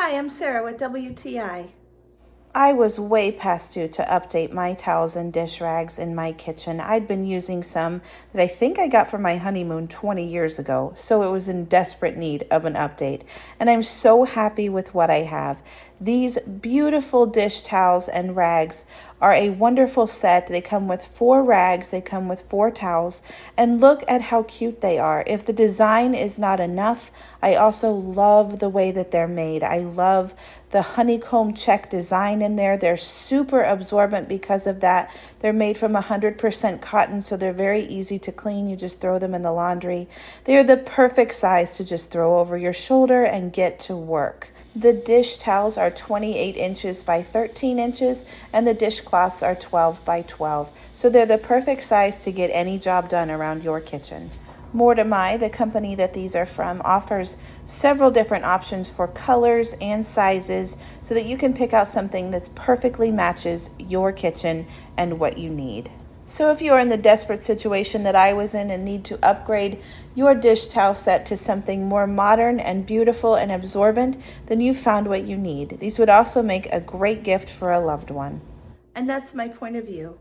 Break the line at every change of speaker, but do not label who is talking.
Hi, I'm Sarah with WTI.
I was way past due to update my towels and dish rags in my kitchen. I'd been using some that I think I got for my honeymoon 20 years ago, so it was in desperate need of an update. And I'm so happy with what I have. These beautiful dish towels and rags are a wonderful set. They come with 4 rags, they come with 4 towels, and look at how cute they are. If the design is not enough, I also love the way that they're made. I love the honeycomb check design in there. They're super absorbent because of that. They're made from 100% cotton, so they're very easy to clean. You just throw them in the laundry. They are the perfect size to just throw over your shoulder and get to work. The dish towels are 28 inches by 13 inches, and the dishcloths are 12 by 12. So they're the perfect size to get any job done around your kitchen. Mordimy, the company that these are from, offers several different options for colors and sizes so that you can pick out something that perfectly matches your kitchen and what you need. So if you are in the desperate situation that I was in and need to upgrade your dish towel set to something more modern and beautiful and absorbent, then you've found what you need. These would also make a great gift for a loved one.
And that's my point of view.